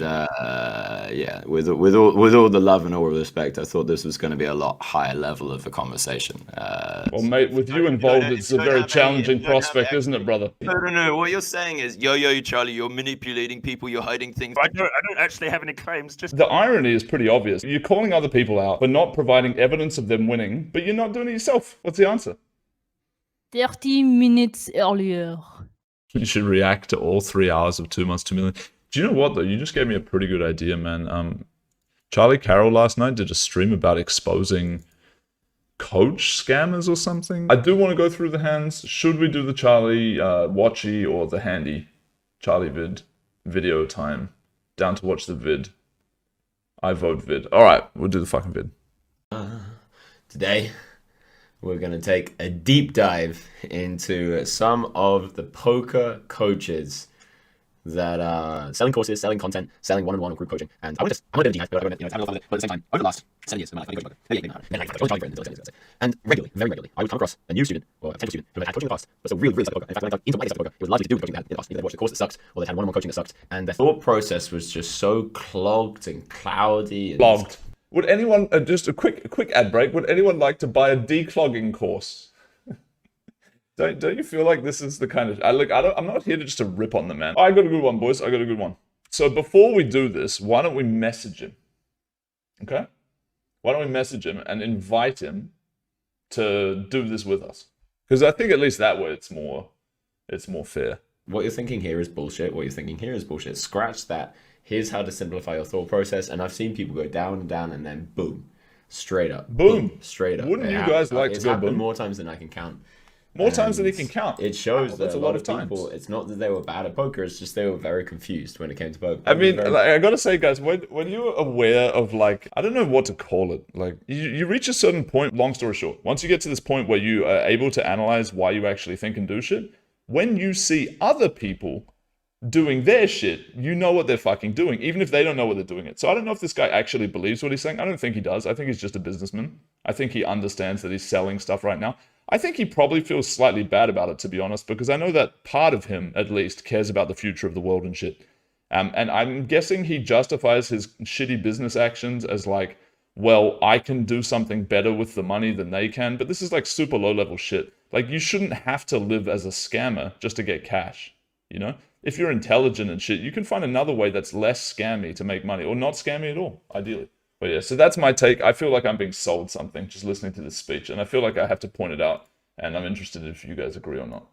Yeah, with all the love and all respect, I thought this was going to be a lot higher level of a conversation. Well, mate, with you involved, it's a very challenging prospect, isn't it, brother? No. What you're saying is, yo, Charlie, you're manipulating people, you're hiding things. I don't actually have any claims. Just The irony is pretty obvious. You're calling other people out for not providing evidence of them winning, but you're not doing it yourself. What's the answer? 30 minutes earlier. You should react to all 3 hours of 2 months, 2 million. Do you know what, though? You just gave me a pretty good idea, man. Charlie Carroll last night did a stream about exposing coach scammers or something. I do want to go through the hands. Should we do the Charlie watchy or the handy Charlie video time? Down to watch the vid. I vote vid. All right, we'll do the fucking vid. Today, we're going to take a deep dive into some of the poker coaches that are selling courses, selling content, selling one-on-one or group coaching. And I'm not a bit of a genius, but I'm having a lot of it. But at the same time, over the last 7 years, I'm like, and regularly, very regularly, I would come across a new student or a potential student who had coaching in the past, but so really sucked at poker. In fact, when I got into what they sucked at poker, it was largely to do with the coaching they had in the past. Either they watched a course that sucked, or they had one-on-one coaching that sucked, and their thought process was just so clogged and cloudy. And Clogged. Would anyone, just a quick ad break, would anyone like to buy a declogging course? Don't you feel like this is the kind of... I'm not here to rip on the man. I got a good one, boys. I got a good one. So before we do this, why don't we message him? Okay? Why don't we message him and invite him to do this with us? Because I think at least that way it's more fair. What you're thinking here is bullshit. What you're thinking here is bullshit. Scratch that. Here's how to simplify your thought process. And I've seen people go down and down and then boom. Straight up. Boom. Straight up. Wouldn't you guys like to go boom? More times than I can count. More times than he can count. It shows that that's a lot of people, it's not that they were bad at poker, it's just they were very confused when it came to poker. I mean, I gotta say, guys, when you're aware of, like, I don't know what to call it, like, you reach a certain point, long story short, once you get to this point where you are able to analyze why you actually think and do shit, when you see other people doing their shit, you know what they're fucking doing, even if they don't know what they're doing it. So I don't know if this guy actually believes what he's saying. I don't think he does. I think he's just a businessman. I think he understands that he's selling stuff right now. I think he probably feels slightly bad about it, to be honest, because I know that part of him, at least, cares about the future of the world and shit. And I'm guessing he justifies his shitty business actions as like, well, I can do something better with the money than they can, but this is like super low-level shit. Like, you shouldn't have to live as a scammer just to get cash, you know? If you're intelligent and shit, you can find another way that's less scammy to make money, or not scammy at all, ideally. But yeah, so that's my take. I feel like I'm being sold something just listening to this speech, and I feel like I have to point it out, and I'm interested if you guys agree or not.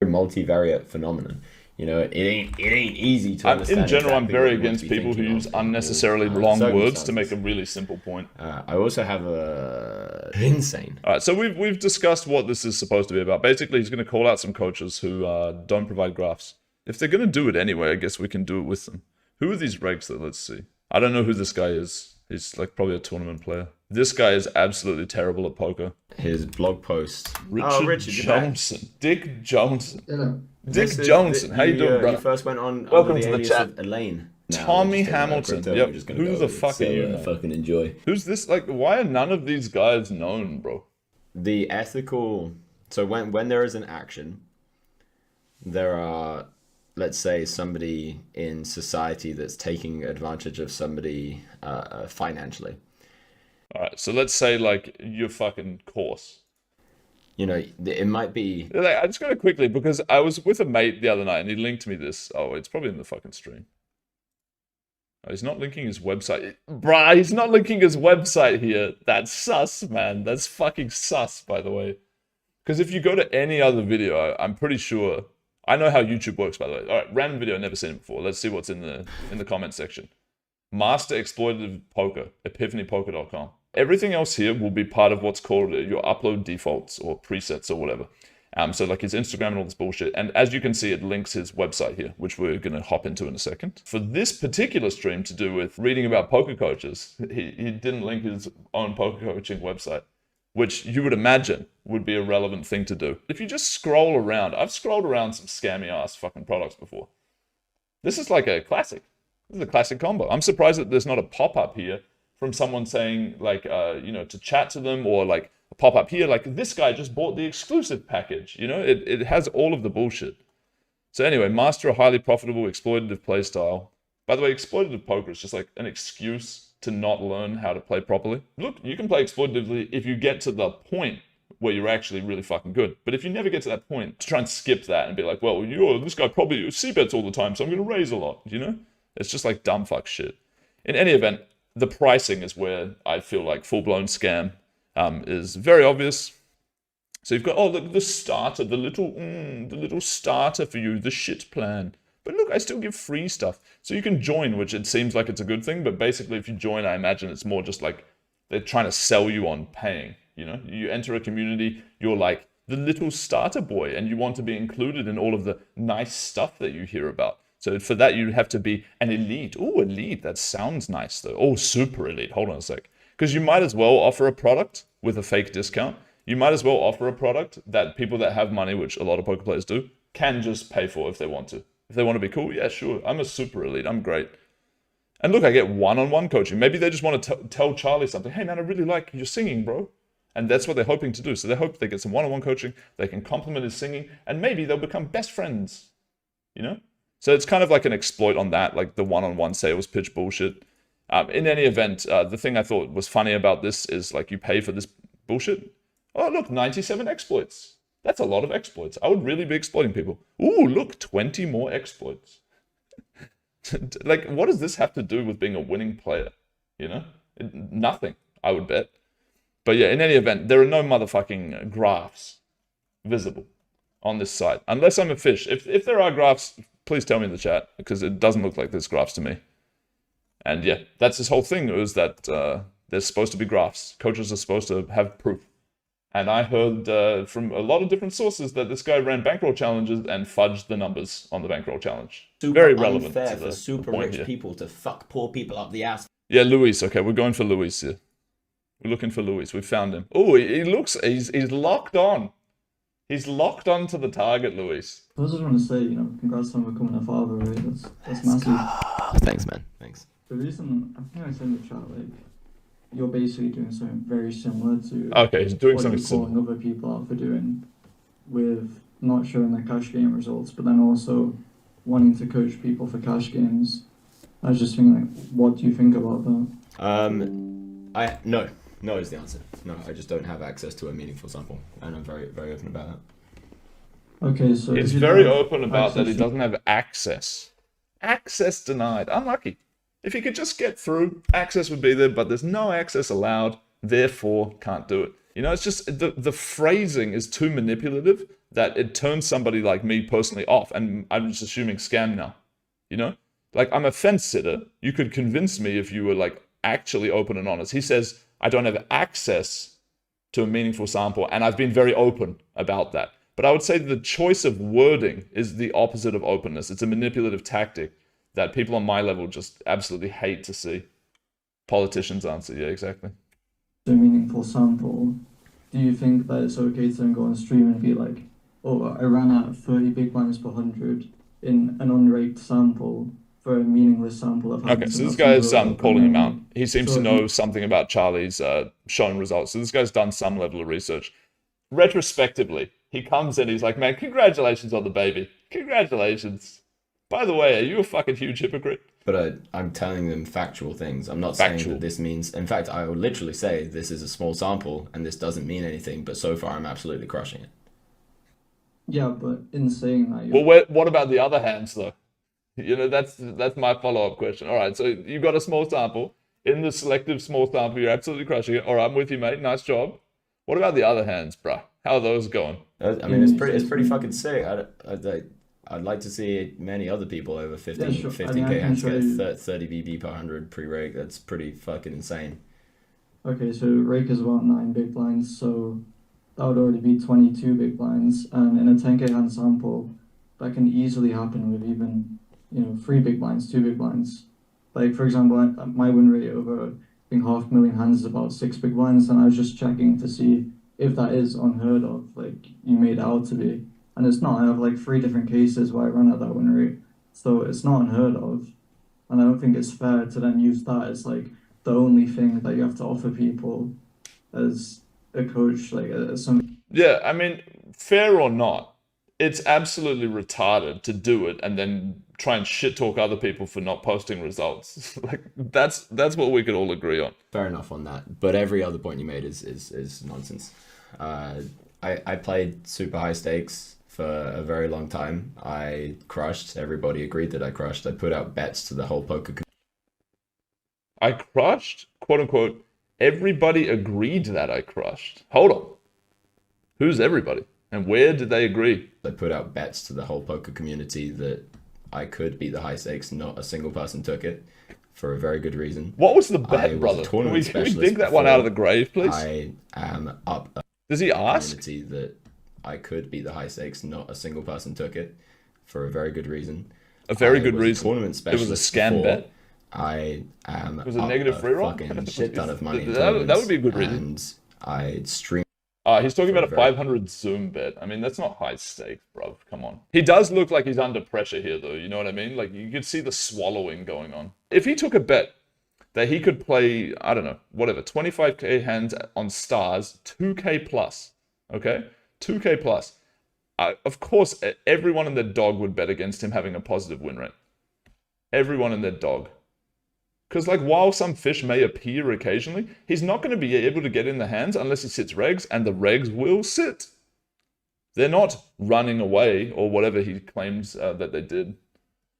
Multivariate phenomenon. You know, it ain't easy to understand. In general, exactly I'm very against people who use unnecessarily long words to make a really simple point. I also have a insane. All right, so we've discussed what this is supposed to be about. Basically, he's going to call out some coaches who don't provide graphs. If they're going to do it anyway, I guess we can do it with them. Who are these regs that? Let's see. I don't know who this guy is. He's like probably a tournament player. This guy is absolutely terrible at poker. His blog post. Richard Johnson. Dick Johnson. Yeah. Dick Johnson. How you doing, bro? You first went on Welcome the to the alias chat. of Elaine. Tommy Hamilton. Yep. Who the fuck are you? Fucking enjoy. Who's this? Like, why are none of these guys known, bro? The ethical. So when there is an action, there are, let's say, somebody in society that's taking advantage of somebody financially. All right, so let's say like your fucking course. You know, it might be. Like, I just gotta quickly, because I was with a mate the other night and he linked me this. Oh, it's probably in the fucking stream. Oh, he's not linking his website. Bruh, he's not linking his website here. That's sus, man. That's fucking sus, by the way. Because if you go to any other video, I'm pretty sure. I know how YouTube works, by the way. All right, random video, I've never seen it before. Let's see what's in the comment section. Master Exploitative Poker, epiphanypoker.com. Everything else here will be part of what's called your upload defaults or presets or whatever. So like his Instagram and all this bullshit. And as you can see, it links his website here, which we're going to hop into in a second. For this particular stream to do with reading about poker coaches, he didn't link his own poker coaching website, which you would imagine would be a relevant thing to do. If you just scroll around, I've scrolled around some scammy ass fucking products before. This is like a classic. This is a classic combo. I'm surprised that there's not a pop-up here from someone saying like, you know, to chat to them, or like a pop-up here, like this guy just bought the exclusive package. You know, it has all of the bullshit. So anyway, master a highly profitable exploitative playstyle. By the way, exploitative poker is just like an excuse to not learn how to play properly. Look, you can play exploitatively if you get to the point where you're actually really fucking good. But if you never get to that point, to try and skip that and be like, well, this guy probably c-bets all the time, so I'm going to raise a lot, you know? It's just like dumb fuck shit. In any event, the pricing is where I feel like full-blown scam is very obvious. So you've got, oh, look, the starter, the little starter for you, the shit plan. But look, I still give free stuff. So you can join, which it seems like it's a good thing, but basically if you join, I imagine it's more just like they're trying to sell you on paying, you know? You enter a community, you're like the little starter boy, and you want to be included in all of the nice stuff that you hear about. So for that, you have to be an elite. Oh, elite, that sounds nice though. Oh, super elite, hold on a sec. Because you might as well offer a product with a fake discount. You might as well offer a product that people that have money, which a lot of poker players do, can just pay for if they want to. If they want to be cool, yeah, sure. I'm a super elite. I'm great. And look, I get one-on-one coaching. Maybe they just want to tell Charlie something. Hey, man, I really like your singing, bro. And that's what they're hoping to do. So they hope they get some one-on-one coaching. They can compliment his singing. And maybe they'll become best friends. You know? So it's kind of like an exploit on that, like the one-on-one sales pitch bullshit. In any event, the thing I thought was funny about this is like you pay for this bullshit. Oh, look, 97 exploits. That's a lot of exploits. I would really be exploiting people. Ooh, look, 20 more exploits. Like, what does this have to do with being a winning player? You know? Nothing, I would bet. But yeah, in any event, there are no motherfucking graphs visible on this site. Unless I'm a fish. If there are graphs, please tell me in the chat, because it doesn't look like there's graphs to me. And yeah, that's this whole thing, is that there's supposed to be graphs. Coaches are supposed to have proof. And I heard from a lot of different sources that this guy ran bankroll challenges and fudged the numbers on the bankroll challenge. Super very relevant unfair to for super point rich here. people to fuck poor people up the ass. Yeah, Luis. Okay, we're going for Luis here. We're looking for Luis. We found him. Oh, he looks. He's locked on. He's locked on to the target, Luis. I just want to say, congrats on becoming a father, right? That's massive. Oh, thanks, man. Thanks. The reason, I think I said in the chat, like, you're basically doing something very similar to Okay, he's doing what something you're calling similar. other people out for doing, with not showing their cash game results, but then also wanting to coach people for cash games. I was just thinking, like, what do you think about that? No is the answer. No, I just don't have access to a meaningful sample, and I'm very, very open about that. Okay, so He's if you very don't have open about that he access doesn't have access. Access denied. Unlucky. If he could just get through, access would be there, but there's no access allowed, therefore can't do it. You know, it's just the phrasing is too manipulative that it turns somebody like me personally off, and I'm just assuming scam now. You know? Like, I'm a fence sitter. You could convince me if you were like actually open and honest. He says, I don't have access to a meaningful sample, and I've been very open about that. But I would say the choice of wording is the opposite of openness. It's a manipulative tactic that people on my level just absolutely hate to see. Politicians answer, yeah, exactly. a meaningful sample, do you think that it's okay to then go on stream and be like, oh, I ran out of 30 big blinds per 100 in an unraked sample for a meaningless sample of Okay, so this guy is calling him out. He seems to know something about Charlie's shown results. So this guy's done some level of research. Retrospectively, he comes in, he's like, man, congratulations on the baby. Congratulations. By the way, are you a fucking huge hypocrite? But I'm telling them factual things. I'm not saying that this means... In fact, I will literally say this is a small sample and this doesn't mean anything, but so far I'm absolutely crushing it. Yeah, but in saying that... Well, what about the other hands, though? You know, that's my follow-up question. All right, so you got a small sample. In the selective small sample, you're absolutely crushing it. All right, I'm with you, mate. Nice job. What about the other hands, bruh? How are those going? I mean, it's pretty fucking sick. I'd like to see many other people over 15k hands get 30 BB per 100 pre-rake. That's pretty fucking insane. Okay, so rake is about 9 big blinds, so that would already be 22 big blinds. And in a 10k hand sample, that can easily happen with even, 3 big blinds, 2 big blinds. Like, for example, my win rate over, I think, 500,000 hands is about 6 big blinds, and I was just checking to see if that is unheard of, like you made it out to be. And it's not. I have like 3 different cases where I run at that win rate. So it's not unheard of. And I don't think it's fair to then use that as like the only thing that you have to offer people as a coach, like as some... Yeah, I mean, fair or not, it's absolutely retarded to do it and then try and shit talk other people for not posting results. Like that's what we could all agree on. Fair enough on that, but every other point you made is nonsense. I played super high stakes for a very long time. I crushed. Everybody agreed that I crushed. I put out bets to the whole poker community. I crushed, quote unquote. Everybody agreed that I crushed. Hold on. Who's everybody? And where did they agree? I put out bets to the whole poker community that I could beat the high stakes. Not a single person took it for a very good reason. What was the I bet, was a brother? tournament Can we dig specialist that one out of the before. grave, please? I am up a Does he ask? community that I could beat the high stakes. Not a single person took it for a very good reason. A very I good was a reason. tournament It was a specialist scam before. bet. I am It was a up negative free roll. fucking shit ton of money in That would tournaments, be a good reason. and I streamed. He's talking For about a a very- 500 Zoom bet. I mean, that's not high stakes, bro. Come on. He does look like he's under pressure here, though. You know what I mean? Like, you could see the swallowing going on. If he took a bet that he could play, I don't know, whatever, 25k hands on stars, 2k plus, okay? 2k plus. Of course, everyone and their dog would bet against him having a positive win rate. Everyone and their dog. Because, like, while some fish may appear occasionally, he's not going to be able to get in the hands unless he sits regs, and the regs will sit. They're not running away or whatever he claims that they did.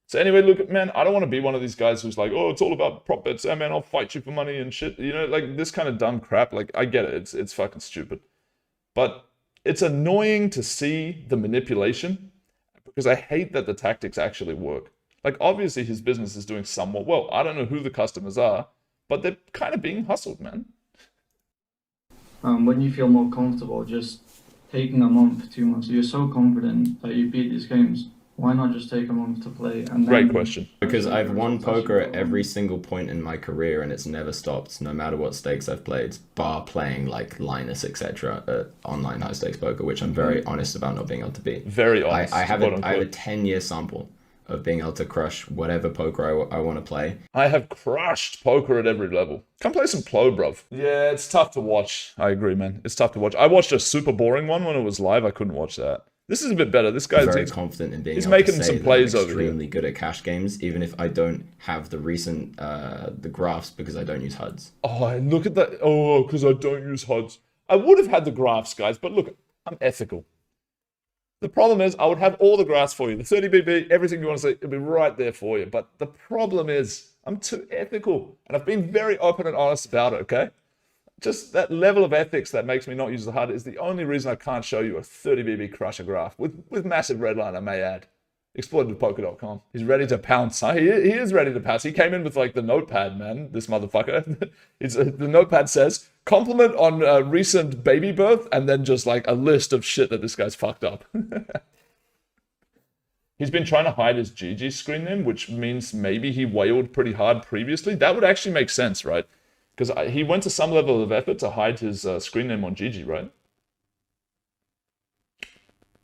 So anyway, look, man, I don't want to be one of these guys who's like, oh, it's all about prop bets. Oh, man, I'll fight you for money and shit. You know, like, this kind of dumb crap. Like, I get it. It's fucking stupid. But it's annoying to see the manipulation because I hate that the tactics actually work. Like, obviously, his business is doing somewhat well. I don't know who the customers are, but they're kind of being hustled, man. When you feel more comfortable just taking a month, 2 months, you're so confident that you beat these games. Why not just take a month to play? And then Great question. Because I've won Results actually poker at go every on. single point in my career, and it's never stopped, no matter what stakes I've played, bar playing like Linus, etc. at online high stakes poker, which I'm very honest about not being able to beat. Very honest. I have quote a 10-year unquote. sample of being able to crush whatever poker I want to play. I have crushed poker at every level. Come play some Plo, bruv. Yeah, it's tough to watch. I agree, man. It's tough to watch. I watched a super boring one when it was live. I couldn't watch that. This is a bit better. This guy's Very confident in being he's able making to say some that plays I'm over here. extremely good at cash games, even if I don't have the recent the graphs because I don't use HUDs. Oh, and look at that. Oh, because I don't use HUDs. I would have had the graphs, guys, but look, I'm ethical. The problem is I would have all the graphs for you. The 30BB, everything you want to see, it'll be right there for you. But the problem is I'm too ethical. And I've been very open and honest about it, okay? Just that level of ethics that makes me not use the HUD is the only reason I can't show you a 30BB crusher graph with massive red line, I may add. Exploitedpoker.com. He's ready to pounce. Huh? He is ready to pounce. He came in with like the notepad, man. This motherfucker. The notepad says, compliment on recent baby birth, and then just like a list of shit that this guy's fucked up. He's been trying to hide his GG screen name, which means maybe he whaled pretty hard previously. That would actually make sense, right? Because he went to some level of effort to hide his screen name on GG, right?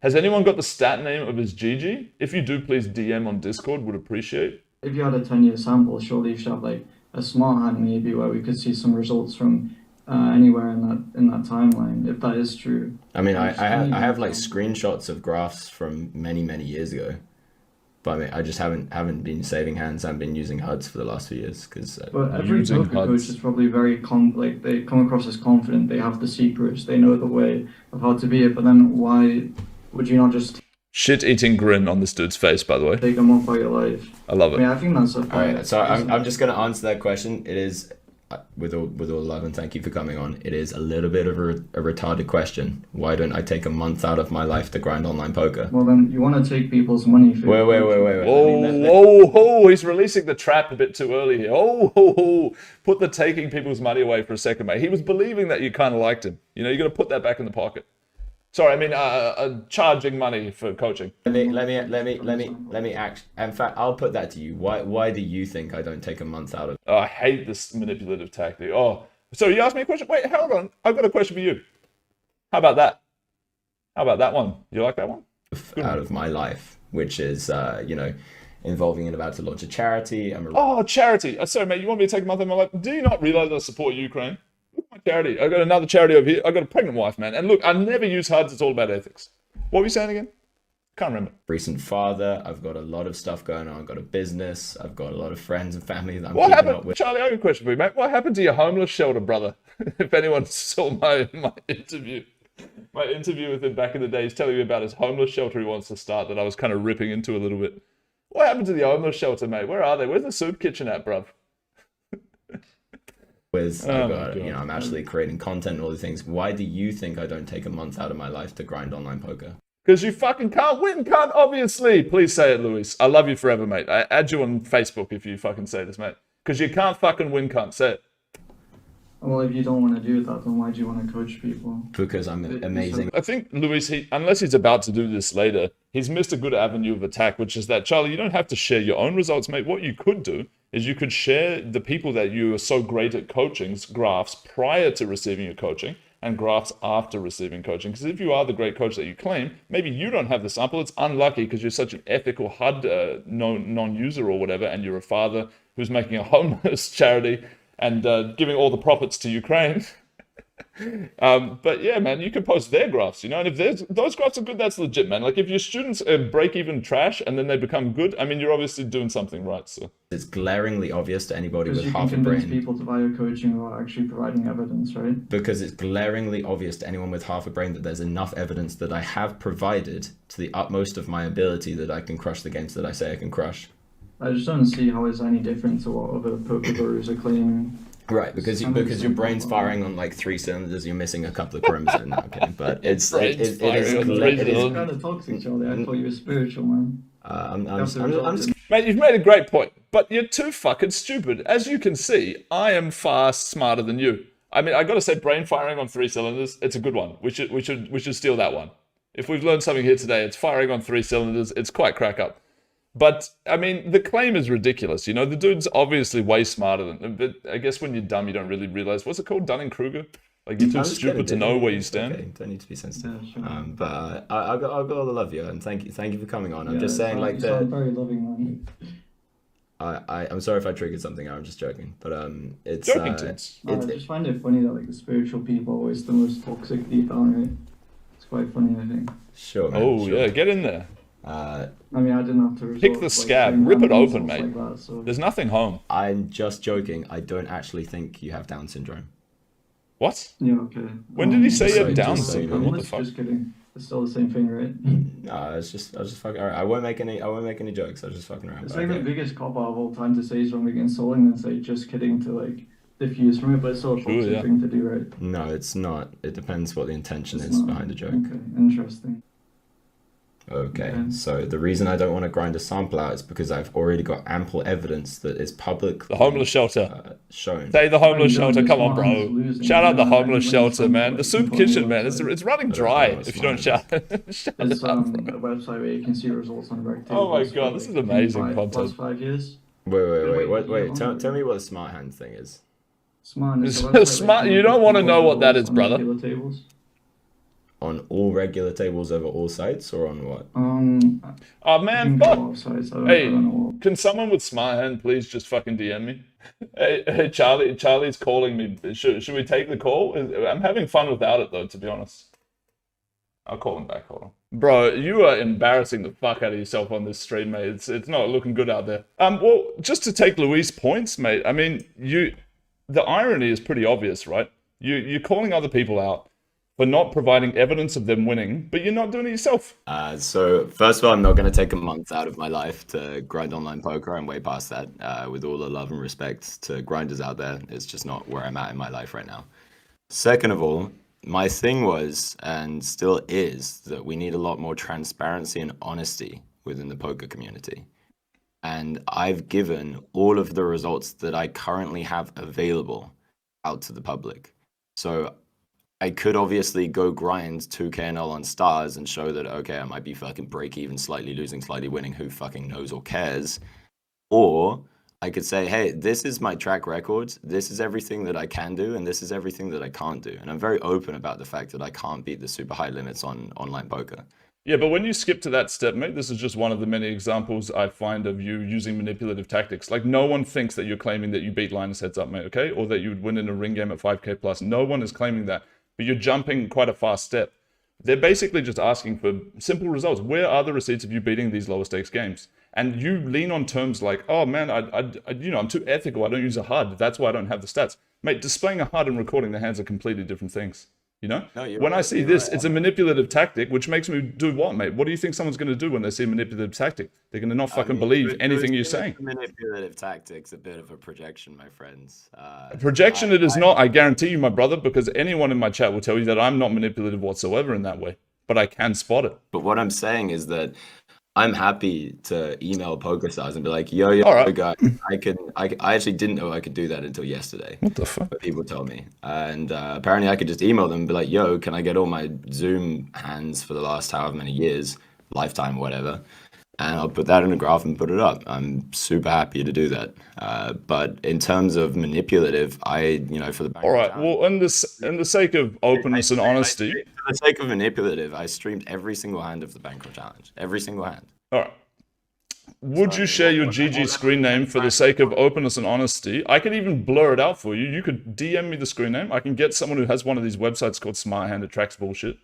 Has anyone got the stat name of his GG? If you do, please DM on Discord, would appreciate. If you had a 10-year sample, surely you should have like a smart hand maybe where we could see some results from anywhere in that timeline, if that is true. I mean, I have like screenshots of graphs from many years ago, but I mean, I just haven't been saving hands. I've been using HUDs for the last few years because. But every Using poker coach HUDs. is probably very like they come across as confident. They have the secrets. They know the way of how to be it. But then why would you not just Shit-eating grin on this dude's face, by the way. take a month out of your life? I love I it. mean, I think that's a All right, so I'm just gonna answer that question. It is, with all love and thank you for coming on. It is a little bit of a retarded question. Why don't I take a month out of my life to grind online poker? Well, then you want to take people's money for Wait. Oh, he's releasing the trap a bit too early here. Oh, put the taking people's money away for a second, mate. He was believing that you kind of liked him. You know, you got to put that back in the pocket. Sorry, I mean, charging money for coaching. Let me act. In fact, I'll put that to you. Why do you think I don't take a month out of? Oh, I hate this manipulative tactic. Oh, so you asked me a question? Wait, hold on. I've got a question for you. How about that? How about that one? You like that one? Out of my life, which is involving and about to launch a charity. Oh, charity. Sorry, mate. You want me to take a month out of my life? Do you not realize I support Ukraine? Look at my charity. I got another charity over here. I got a pregnant wife, man. And look, I never use HUDs. It's all about ethics. What were you saying again? Can't remember. recent father. I've got a lot of stuff going on. I've got a business. I've got a lot of friends and family that I'm What keeping up happened, with. Charlie? I have a question for you, mate. What happened to your homeless shelter, brother? If anyone saw my interview with him back in the day, he's telling me about his homeless shelter he wants to start that I was kind of ripping into a little bit. What happened to the homeless shelter, mate? Where are they? Where's the soup kitchen at, bruv? I'm actually creating content and all these things. Why do you think I don't take a month out of my life to grind online poker? Because you fucking can't win, cunt, obviously. Please say it, Luis. I love you forever, mate. I add you on Facebook if you fucking say this, mate. Because you can't fucking win, cunt. Say it. Well, if you don't want to do that, then why do you want to coach people? Because I'm amazing. I think Luis, unless he's about to do this later, he's missed a good avenue of attack, which is that, Charlie, you don't have to share your own results, mate. What you could do is you could share the people that you are so great at coaching's graphs prior to receiving your coaching and graphs after receiving coaching. Because if you are the great coach that you claim, maybe you don't have the sample. It's unlucky because you're such an ethical HUD non-user or whatever, and you're a father who's making a homeless charity and giving all the profits to Ukraine. But yeah, man, you can post their graphs, and if those graphs are good, that's legit, man. Like if your students break even trash and then they become good, I mean, you're obviously doing something right. So it's glaringly obvious to anybody with Because you half can a convince brain. people to buy your coaching without actually providing evidence, right? Because it's glaringly obvious to anyone with half a brain that there's enough evidence that I have provided to the utmost of my ability that I can crush the games that I say I can crush. I just don't see how it's any different to what other poker gurus are claiming. Right, because your brain's firing on like 3 cylinders, you're missing a couple of perimeters now, okay? But it is Brain's firing on 3 It's cylinders. kind of toxic, Charlie. I thought you were spiritual, man. I'm just Mate, you've made a great point, but you're too fucking stupid. As you can see, I am far smarter than you. I mean, I gotta say, brain firing on 3 cylinders, it's a good one. We should steal that one. If we've learned something here today, it's firing on 3 cylinders. It's quite crack up. But, I mean, the claim is ridiculous. The dude's obviously way smarter than... But I guess when you're dumb, you don't really realize... What's it called? Dunning-Kruger? Like, you're too stupid to know where you stand? Okay, don't need to be sensitive. Yeah, sure. But I've got all the love you, and thank you for coming on. I'm Yeah, just saying, like, you sound very loving, man. I'm sorry if I triggered something. I'm just joking. But it's... Joking tits. I just find it funny that, like, the spiritual people are always the most toxic deep down, right? It's quite funny, I think. Sure, man, Oh, sure. yeah, get in there. I mean, I didn't have to resort Pick to, the like, scab. saying Rip it random open, insults mate. like that, so... There's nothing home. I'm just joking. I don't actually think you have Down syndrome. What? Yeah, okay. When did he say you you had had Down just so you know. syndrome? What the fuck? Just kidding. It's still the same thing, right? No, I was just fucking. All right, I won't make any jokes. I was just fucking around. It's but like the okay. biggest cop out of all time to say something insulting and say just kidding to like diffuse from it, but it's still a True, toxic yeah. thing to do, right? No, it's not. It depends what the intention It's is not. behind the joke. Okay, interesting. Okay, Okay. so the reason I don't want to grind a sample out is because I've already got ample evidence that is public. The homeless shelter. Shown. Say the homeless Well, you shelter. don't Come on, just bro. want losing. Shout out the You know, homeless when shelter, something man. like The soup people on kitchen, your man. website. It's running I don't dry know what's if you don't mine. shout. Shout It's it out, a bro. website where you can see results on direct Oh my tables God, for, this is like, amazing 5 content. plus 5 years. Wait. Tell me what a smart hand thing is. Smart. It's It's a website where smart- can you look don't at wanna people's know what that results is, on brother. regular tables. On all regular tables over all sites, or on what? Oh you man, can go fuck. offsites. I Hey, don't know what. can someone with smart hand please just fucking DM me? Hey, Charlie's calling me. Should we take the call? I'm having fun without it though, to be honest. I'll call him back. Hold on. Bro, you are embarrassing the fuck out of yourself on this stream, mate. It's not looking good out there. Well, just to take Luis' points, mate. I mean, the irony is pretty obvious, right? You're calling other people out for not providing evidence of them winning, but you're not doing it yourself. So first of all, I'm not going to take a month out of my life to grind online poker. I'm way past that. With all the love and respect to grinders out there, it's just not where I'm at in my life right now. Second of all, my thing was, and still is, that we need a lot more transparency and honesty within the poker community. And I've given all of the results that I currently have available out to the public. So I could obviously go grind 2KNL on stars and show that, okay, I might be fucking break even, slightly losing, slightly winning, who fucking knows or cares. Or I could say, hey, this is my track record, this is everything that I can do, and this is everything that I can't do. And I'm very open about the fact that I can't beat the super high limits on online poker. Yeah, but when you skip to that step, mate, this is just one of the many examples I find of you using manipulative tactics. Like, no one thinks that you're claiming that you beat Linus heads up, mate, okay? Or that you would win in a ring game at 5k plus. No one is claiming that. But you're jumping quite a fast step. They're basically just asking for simple results. Where are the receipts of you beating these lower stakes games? And you lean on terms like, oh man, I'm too ethical. I don't use a HUD. That's why I don't have the stats. Mate, displaying a HUD and recording the hands are completely different things. You know? No, you're when I right, see you're this, right. it's a manipulative tactic, which makes me do what, mate? What do you think someone's going to do when they see a manipulative tactic? They're going to not fucking believe anything you're saying. Manipulative tactics, a bit of a projection, my friends. Projection it is not, I guarantee you, my brother, because anyone in my chat will tell you that I'm not manipulative whatsoever in that way. But I can spot it. But what I'm saying is that I'm happy to email PokerStars and be like, yo, All right. guys, I actually didn't know I could do that until yesterday. What the fuck? But people told me. And apparently I could just email them and be like, yo, can I get all my Zoom hands for the last however many years, lifetime, whatever. And I'll put that in a graph and put it up. I'm super happy to do that. But in terms of manipulative, for the All right. Well, in the sake of openness and honesty, for the sake of manipulative, I streamed every single hand of the bankroll challenge. Every single hand. all right. Would you share your GG screen name for the sake of openness and honesty? I could even blur it out for you. You could DM me the screen name. I can get someone who has one of these websites called Smart Hand that tracks bullshit.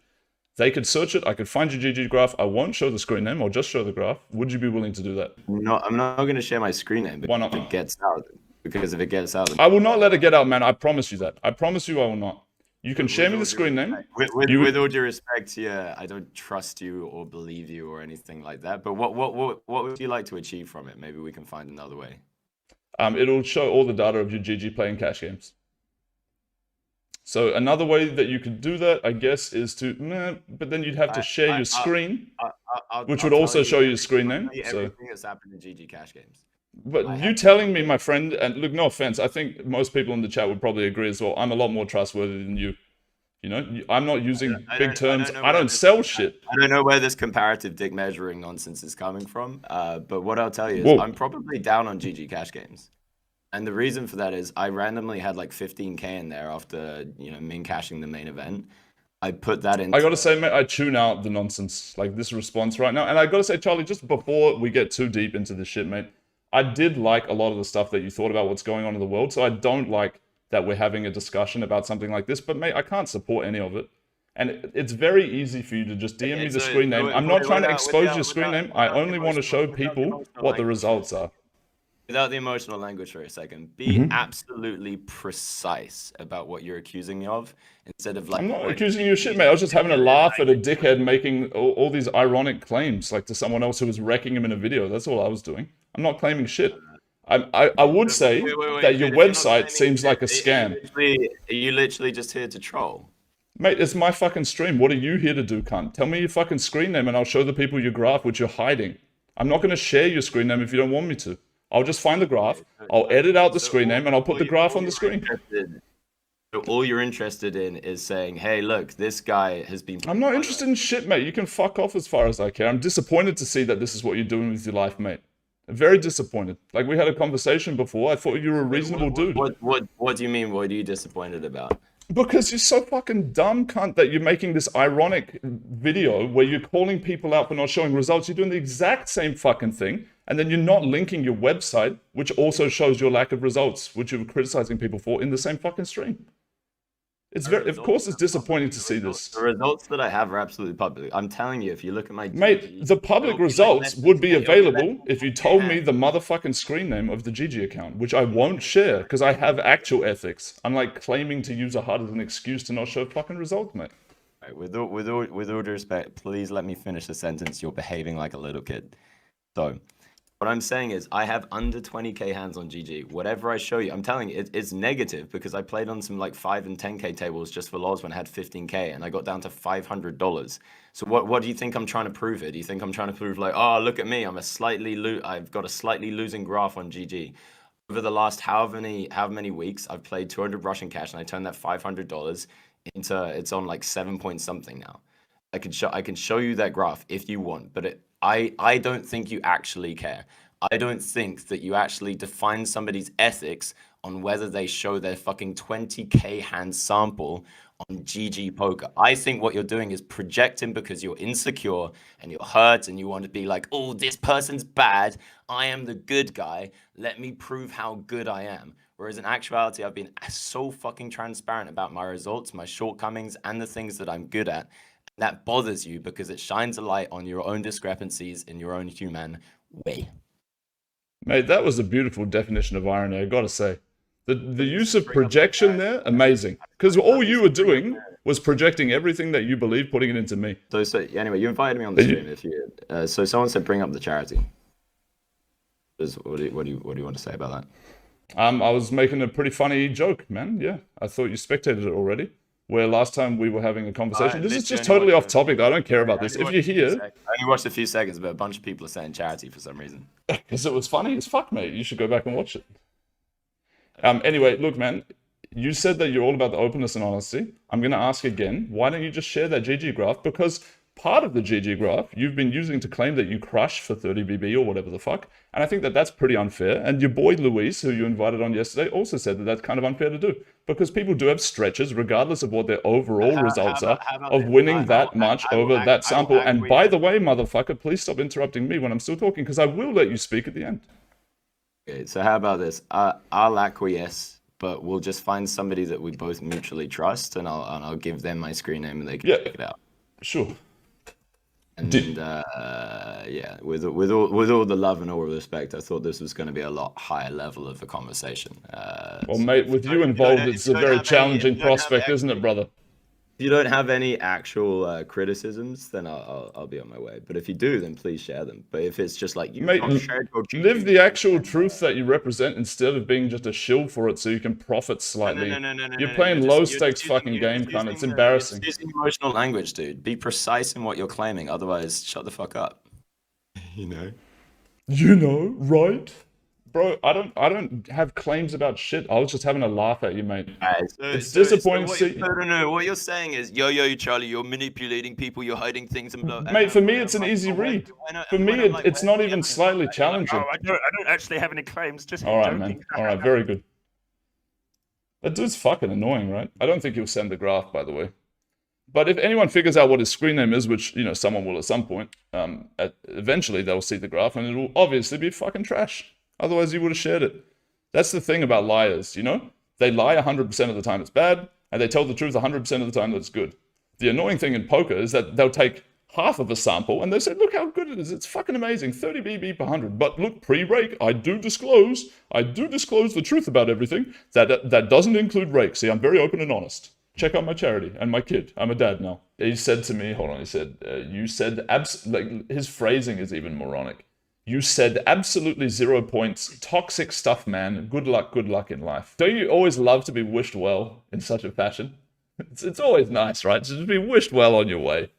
They could search it. I could find your GG graph. I won't show the screen name. I'll just show the graph. Would you be willing to do that? No, I'm not going to share my screen name Why not? if it gets out. Because if it gets out, I will not let it get out, man. I promise you that. I promise you I will not. You can share me the screen name. With all due respect, yeah, I don't trust you or believe you or anything like that. But what would you like to achieve from it? Maybe we can find another way. It'll show all the data of your GG playing cash games. So another way that you could do that, I guess, is to, but then you'd have to share your screen, which would also show your screen name. So everything that's happened in GG cash games. But you telling me, my friend, and look, no offense, I think most people in the chat would probably agree as well. I'm a lot more trustworthy than you. You know, I'm not using big terms. I don't sell shit. I don't know where this comparative dick measuring nonsense is coming from. But what I'll tell you is I'm probably down on GG cash games. And the reason for that is I randomly had like 15K in there after, min cashing the main event. I put that in. I gotta say, mate, I tune out the nonsense, like this response right now. And I gotta say, Charlie, just before we get too deep into this shit, mate, I did like a lot of the stuff that you thought about what's going on in the world. So I don't like that we're having a discussion about something like this. But, mate, I can't support any of it. And it's very easy for you to just DM me the screen name. I'm not trying to expose your screen name. I only want to show people what the results are. Without the emotional language for a second, be absolutely precise about what you're accusing me of, instead of like. I'm not accusing you of shit, mate. I was just having a laugh at a dickhead making all these ironic claims, like to someone else who was wrecking him in a video. That's all I was doing. I'm not claiming shit. I would say that your website seems like a scam. Are you literally just here to troll? Mate, it's my fucking stream. What are you here to do, cunt? Tell me your fucking screen name and I'll show the people your graph, which you're hiding. I'm not going to share your screen name if you don't want me to. I'll just find the graph, I'll edit out the screen name, and I'll put the graph on the screen. So all you're interested in is saying, hey, look, this guy has been... I'm not interested in shit, mate. You can fuck off as far as I care. I'm disappointed to see that this is what you're doing with your life, mate. Very disappointed. Like, we had a conversation before. I thought you were a reasonable dude. What do you mean? What are you disappointed about? Because you're so fucking dumb, cunt, that you're making this ironic video where you're calling people out for not showing results. You're doing the exact same fucking thing, and then you're not linking your website, which also shows your lack of results, which you're criticizing people for in the same fucking stream. It's very, of course, it's disappointing to see this. The results that I have are absolutely public. I'm telling you, if you look at my... Mate, the public results would be available if you told me the motherfucking screen name of the GG account, which I won't share because I have actual ethics. Unlike claiming to use a HUD as an excuse to not show fucking results, mate. Right, with all due respect, please let me finish the sentence. You're behaving like a little kid. So... what I'm saying is I have under 20K hands on GG. Whatever I show you, I'm telling you, it's negative because I played on some like 5 and 10K tables just for lols when I had 15K and I got down to $500. So what do you think I'm trying to prove here? Do you think I'm trying to prove like, oh, look at me, I've got a slightly losing graph on GG. Over the last however many weeks, I've played 200 Russian cash and I turned that $500 into, it's on like 7 point something now. I can show you that graph if you want, but I don't think you actually care. I don't think that you actually define somebody's ethics on whether they show their fucking 20K hand sample on GG Poker. I think what you're doing is projecting because you're insecure and you're hurt and you want to be like, oh, this person's bad. I am the good guy. Let me prove how good I am. Whereas in actuality, I've been so fucking transparent about my results, my shortcomings, and the things that I'm good at. That bothers you because it shines a light on your own discrepancies in your own human way. Mate, that was a beautiful definition of irony, I gotta say. The use of projection there, amazing. Because all you were doing was projecting everything that you believe, putting it into me. So anyway, you invited me on the stream. If you so someone said bring up the charity. What do you want to say about that? I was making a pretty funny joke, man. Yeah, I thought you spectated it already. Where last time we were having a conversation. This is just totally off topic. I don't care about this. If you're here, I only watched a few seconds, but a bunch of people are saying charity for some reason. Because it was funny as fuck, mate. You should go back and watch it. Anyway, look, man. You said that you're all about the openness and honesty. I'm going to ask again. Why don't you just share that GG graph? Because part of the GG graph you've been using to claim that you crush for 30 BB or whatever the fuck. And I think that that's pretty unfair. And your boy Luis, who you invited on yesterday, also said that that's kind of unfair to do. Because people do have stretches, regardless of what their overall results are, of winning that much over that sample. And by the way, motherfucker, please stop interrupting me when I'm still talking, because I will let you speak at the end. Okay, so how about this? I'll acquiesce, but we'll just find somebody that we both mutually trust, and I'll give them my screen name, and they can check it out. Sure. And yeah, with all the love and all respect, I thought this was going to be a lot higher level of a conversation. Well, mate, with you involved, it's a very challenging prospect, isn't it, brother? If you don't have any actual criticisms, then I'll be on my way. But if you do, then please share them. But if it's just like you mate, live the actual truth that you represent instead of being just a shill for it so you can profit slightly. You're playing low stakes fucking game, cunt. It's embarrassing. You're using emotional language, dude. Be precise in what you're claiming. Otherwise, shut the fuck up. You know. You know, right? Bro, I don't have claims about shit. I was just having a laugh at you, mate. It's disappointing to see. No. What you're saying is, yo, Charlie, you're manipulating people, you're hiding things and blah. Mate, for me, it's an easy read. For me, it's not even slightly challenging. I don't actually have any claims. Just all right, man. All right, very good. That dude's fucking annoying, right? I don't think he'll send the graph, by the way. But if anyone figures out what his screen name is, which, you know, someone will at some point, eventually they'll see the graph and it'll obviously be fucking trash. Otherwise, you would have shared it. That's the thing about liars, you know? They lie 100% of the time it's bad, and they tell the truth 100% of the time that it's good. The annoying thing in poker is that they'll take half of a sample, and they say, look how good it is. It's fucking amazing. 30 BB per 100. But look, pre-rake, I do disclose the truth about everything. That doesn't include rake. See, I'm very open and honest. Check out my charity and my kid. I'm a dad now. He said to me, hold on, he said, you said, like, his phrasing is even moronic. You said absolutely 0 points. Toxic stuff, man. Good luck in life. Don't you always love to be wished well in such a fashion? It's always nice, right? To just be wished well on your way.